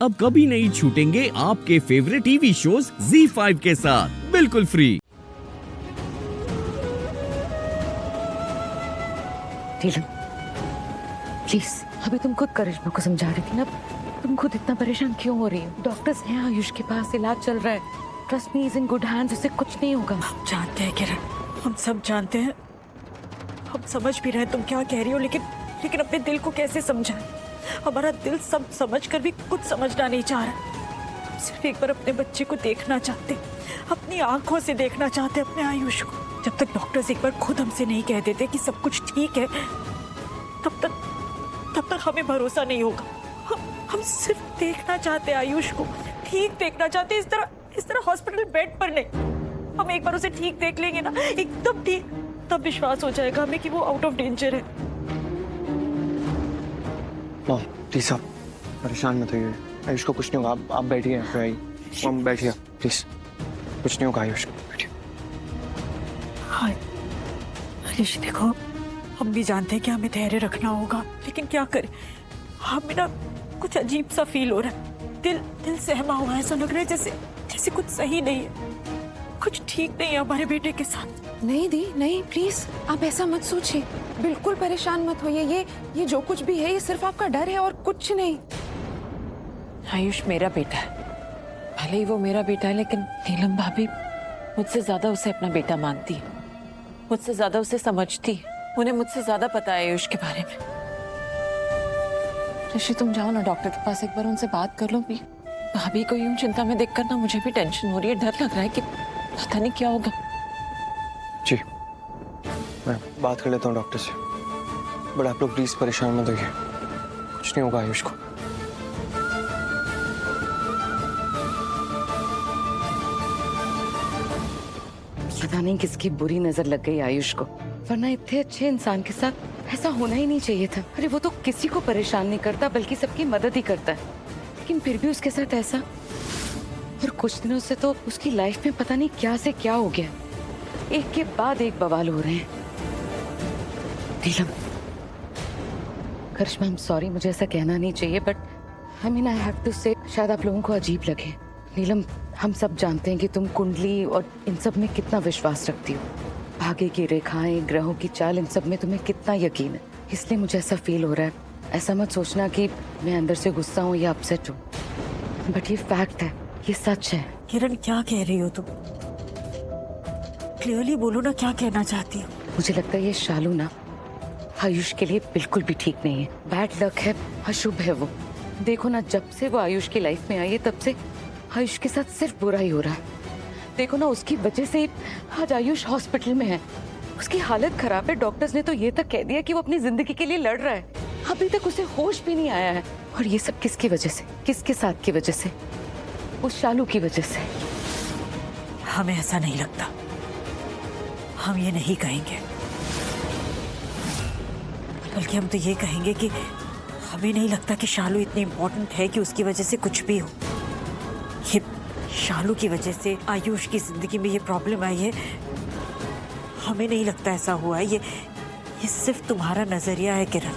अब कभी नहीं छूटेंगे आपके फेवरेट टीवी शोज ZEE5 के साथ बिल्कुल फ्री। नीलम प्लीज, अभी तुम खुद करिश्मा को समझा रही थी ना, तुम खुद इतना परेशान क्यों हो रही हो? डॉक्टर्स हैं आयुष के पास, इलाज चल रहा है। Trust me, is in good hands, उसे कुछ नहीं होगा। हम जानते हैं किरण, हम सब जानते हैं, हम समझ भी रहे हैं तुम क्या कह रही हो, लेकिन अपने दिल को कैसे समझाएं? हमारा दिल सब समझ कर भी कुछ समझना नहीं चाह रहा। हम सिर्फ एक बार अपने बच्चे को देखना चाहते, अपनी आंखों से देखना चाहते अपने आयुष को। जब तक डॉक्टर्स एक बार खुद हमसे नहीं कह देते कि सब कुछ ठीक है, तब तक हमें भरोसा नहीं होगा। हम सिर्फ देखना चाहते आयुष को, ठीक देखना चाहते, इस तरह हॉस्पिटल बेड पर नहीं। हम एक बार उसे ठीक देख लेंगे ना, एकदम ठीक, तब विश्वास हो जाएगा हमें कि वो आउट ऑफ डेंजर है। मॉम प्लीज आप परेशान मत होइए, आयुष को कुछ नहीं होगा। आप बैठिए यहाँ पे। मॉम बैठिए प्लीज, कुछ नहीं होगा आयुष को, बैठिए। हाँ आयुष, देखो हम भी जानते हैं कि हमें धैर्य रखना होगा, लेकिन क्या करें, हमें ना कुछ अजीब सा फील हो रहा है। दिल सहमा हुआ है, ऐसा लग रहा है जैसे कुछ सही नहीं है, कुछ ठीक नहीं है हमारे बेटे के साथ। नहीं दी, नहीं प्लीज, आप ऐसा मत सोचिए, बिल्कुल परेशान मत होइए। ये जो कुछ भी है ये सिर्फ आपका डर है और कुछ नहीं। आयुष मेरा बेटा है, भले ही वो मेरा बेटा है, लेकिन नीलम भाभी मुझसे ज्यादा उसे अपना बेटा मानती है, मुझसे ज्यादा उसे समझती है, उन्हें मुझसे ज्यादा पता है आयुष के बारे में। ऋषि तुम जाओ ना डॉक्टर के पास, एक बार उनसे बात कर लो भी। भाभी को यूं चिंता में देखकर ना मुझे भी टेंशन हो रही है, डर लग रहा है कि पता नहीं क्या होगा। जी मैं बात कर लेता हूँ डॉक्टर से, बट आप लोग प्लीज परेशान मत होइए, कुछ नहीं होगा आयुष को। पता नहीं किसकी बुरी नजर लग गई आयुष को, वरना इतने अच्छे इंसान के साथ ऐसा होना ही नहीं चाहिए था। अरे वो तो किसी को परेशान नहीं करता, बल्कि सबकी मदद ही करता है, लेकिन फिर भी उसके साथ ऐसा। और कुछ दिनों से तो उसकी लाइफ में पता नहीं क्या से क्या हो गया, एक के बाद एक बवाल हो रहे हैं। नीलम, करिश्मा, आई एम सॉरी, मुझे ऐसा कहना नहीं चाहिए, but I mean I have to say, शायद आप लोगों को अजीब लगे। नीलम, हम सब जानते हैं कि तुम कुंडली और इन सब में कितना विश्वास रखती हो, भाग्य की रेखाएं, ग्रहों की चाल, इन सब में तुम्हें कितना यकीन है, इसलिए मुझे ऐसा फील हो रहा है। ऐसा मत सोचना कि मैं अंदर से गुस्सा हूँ या अपसेट हूँ, बट ये फैक्ट है, ये सच है। किरण क्या कह रही हो तुम? क्लियरली बोलो ना, क्या कहना चाहती हो? मुझे लगता है ये शालू ना आयुष के लिए बिल्कुल भी ठीक नहीं है, बैड लक है, अशुभ है वो। देखो ना, जब से वो आयुष की लाइफ में आई है तब से आयुष के साथ सिर्फ बुरा ही हो रहा है। देखो ना, उसकी वजह से आज आयुष हॉस्पिटल में है, उसकी हालत खराब है। डॉक्टर्स ने तो ये तक कह दिया कि वो अपनी जिंदगी के लिए लड़ रहा है, अभी तक उसे होश भी नहीं आया है। और ये सब किसकी वजह से, किसके साथ की वजह से? उस शालू की वजह से। हमें ऐसा नहीं लगता, हम ये नहीं कहेंगे, बल्कि हम तो ये कहेंगे कि हमें नहीं लगता कि शालू इतनी इम्पोर्टेंट है कि उसकी वजह से कुछ भी हो। ये शालू की वजह से आयुष की जिंदगी में ये प्रॉब्लम आई है, हमें नहीं लगता ऐसा हुआ है। ये सिर्फ तुम्हारा नजरिया है किरण,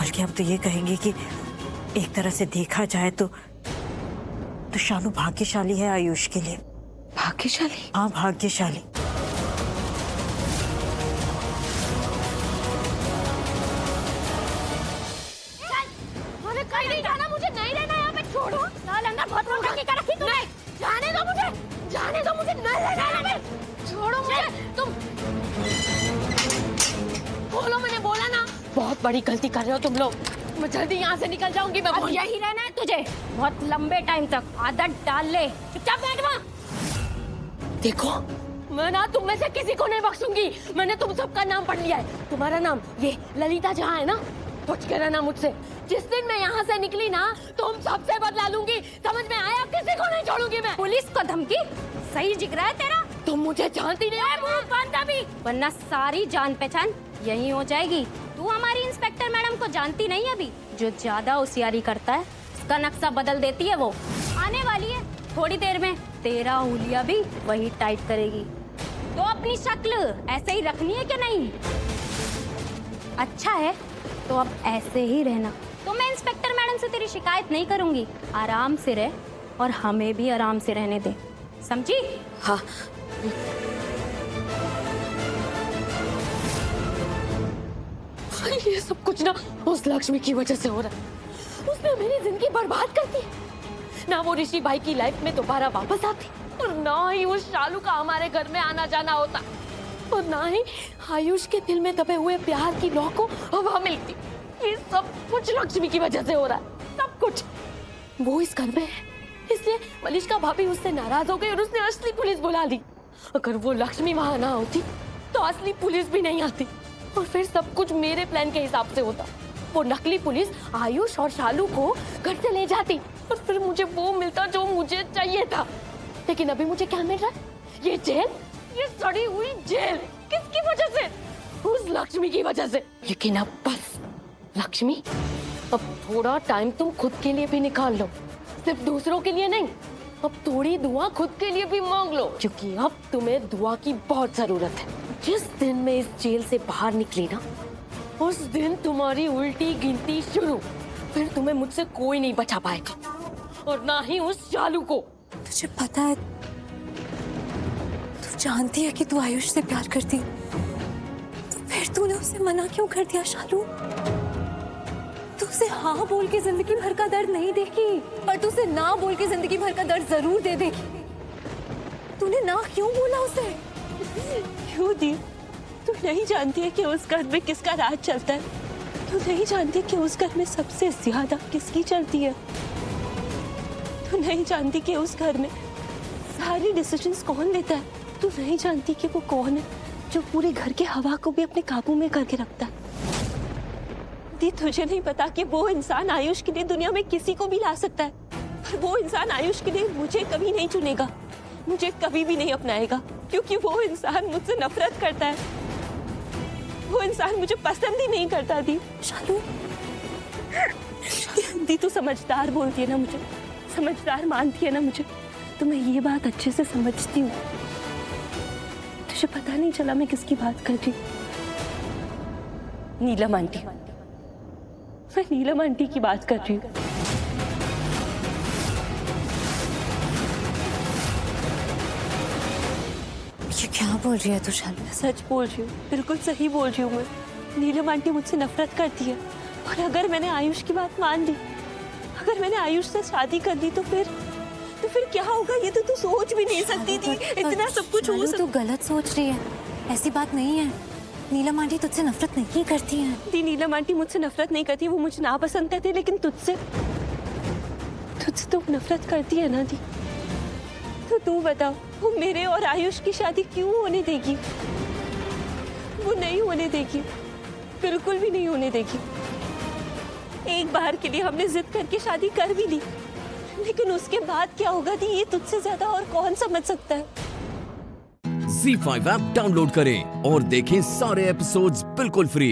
बल्कि हम तो ये कहेंगे कि एक तरह से देखा जाए तो शालू भाग्यशाली है आयुष के लिए। भाग्यशाली? हाँ, भाग्यशाली। कहीं नहीं जाना, मुझे नहीं रहना यहाँ पे, छोड़ो। लाल अंदर बहुत नौटंकी कर रखी तुमने। जाने दो मुझे, जाने दो मुझे, नहीं रहना यहाँ पे, छोड़ो मुझे। तुम बोलो, मैंने बोला ना। बहुत बड़ी गलती कर रहे हो तुम लोग, मैं जल्दी यहाँ से निकल जाऊंगी। मैं अब यही रहना है तुझे बहुत लंबे टाइम तक, आदत डाल ले। चुपचाप बैठ वहाँ। देखो, मैं ना तुम में से किसी को नहीं बख्शूंगी। मैंने तुम सबका नाम पढ़ लिया है। तुम्हारा नाम ये ललिता जहाँ है ना, कुछ कह रहना मुझसे। जिस दिन मैं यहाँ से निकली ना, तुम सबसे बदला लूंगी, समझ में आया? किसी को नहीं छोड़ूंगी मैं। पुलिस को धमकी? सही जिक्र है तेरा। तुम मुझे जानती नहीं है, मुंह बांधा भी, वरना सारी जान पहचान यही हो जाएगी। तू हमारी इंस्पेक्टर मैडम को जानती नहीं अभी, जो ज्यादा होशियारी करता है उसका नक्शा बदल देती है। वो आने वाली है थोड़ी देर में, तेरा हुलिया भी वही टाइट करेगी। तो अपनी शक्ल ऐसे ही रखनी है कि नहीं? अच्छा है तो अब ऐसे ही रहना, तो मैं इंस्पेक्टर मैडम से तेरी शिकायत नहीं करूंगी। आराम से रह और हमें भी आराम से रहने दे, समझी? हाँ। ये सब कुछ ना उस लक्ष्मी की वजह से हो रहा है। उसने मेरी जिंदगी बर्बाद कर दी। ना वो ऋषि भाई की लाइफ में दोबारा वापस आती और ना ही उस शालू का हमारे घर में आना जाना होता और ना ही आयुष के दिल में दबे हुए प्यार की लौ को हवा मिलती। ये सब कुछ लक्ष्मी की वजह से हो रहा है, सब कुछ। वो इस घर में है, इसलिए मलिष्का भाभी उससे नाराज हो गई और उसने असली पुलिस बुला ली। अगर वो लक्ष्मी वहां ना होती तो असली पुलिस भी नहीं आती और फिर सब कुछ मेरे प्लान के हिसाब से होता। वो नकली पुलिस आयुष और शालू को घर से ले जाती और फिर मुझे वो मिलता जो मुझे चाहिए था। लेकिन अभी मुझे क्या मिल रहा है? ये जेल, ये सड़ी हुई जेल। किसकी वजह से? उस लक्ष्मी की वजह से। लेकिन अब बस लक्ष्मी, अब थोड़ा टाइम तुम खुद के लिए भी निकाल लो, सिर्फ दूसरों के लिए नहीं। अब थोड़ी दुआ खुद के लिए भी मांग लो, क्योंकि अब तुम्हें दुआ की बहुत जरूरत है। जिस दिन मैं इस जेल से बाहर निकली ना, उस दिन तुम्हारी उल्टी गिनती शुरू। फिर तुम्हें मुझसे कोई नहीं बचा पाएगा और ना ही उस शालू को। तुझे पता है, तू जानती है कि तू आयुष से प्यार करती, तो फिर तूने उसे मना क्यों कर दिया शालू? तू उसे हाँ बोल के जिंदगी भर का दर्द नहीं देगी, पर तू उसे ना बोल के जिंदगी भर का दर्द जरूर दे देगी। तूने ना क्यों बोला उसे? क्यों दी? तू नहीं जानती है कि उस घर में किसका राज चलता है? तू नहीं जानती कि उस घर में सबसे ज्यादा किसकी चलती है? तू नहीं जानती कि उस घर में सारी डिसीजंस कौन लेता है? तू नहीं जानती कि वो कौन है जो पूरे घर के हवा को भी अपने काबू में करके रखता है? दी, तुझे नहीं पता कि वो इंसान आयुष के लिए दुनिया में किसी को भी ला सकता है, पर वो इंसान आयुष के लिए मुझे कभी नहीं चुनेगा, मुझे कभी भी नहीं अपनाएगा, क्योंकि वो इंसान मुझसे नफरत करता है। वो इंसान मुझे पसंद ही नहीं करता। दी, शालू, दी तू समझदार बोलती है ना, मुझे समझदार मानती है ना मुझे, तो मैं ये बात अच्छे से समझती हूँ। तुझे पता नहीं चला मैं किसकी बात कर रही? नीलम आंटी। मैं नीलम आंटी की बात कर रही हूँ। ये क्या बोल रही है तू शालू? सच बोल रही हूँ, बिल्कुल सही बोल रही हूँ मैं। नीलम आंटी मुझसे नफरत करती है और अगर मैंने आयुष की बात मान ली, अगर मैंने आयुष से शादी कर ली, तो फिर क्या होगा ये तो तू सोच भी नहीं सकती थी। इतना सब कुछ हो तू गलत सोच रही है, ऐसी बात नहीं है। नीलम आंटी तुझसे नफरत नहीं करती है। दी, नीलम आंटी मुझसे नफरत नहीं करती, वो मुझे ना पसंद करती, लेकिन तुझसे तो नफरत करती है ना दी। तो तू बता, वो मेरे और आयुष की शादी क्यों होने देगी? वो नहीं होने देगी, बिल्कुल भी नहीं होने देगी। एक बार के लिए हमने जिद करके शादी कर भी ली, लेकिन उसके बाद क्या होगा दी, ये तुझसे ज्यादा और कौन समझ सकता है? Z5 ऐप डाउनलोड करें और देखें सारे एपिसोड्स बिल्कुल फ्री।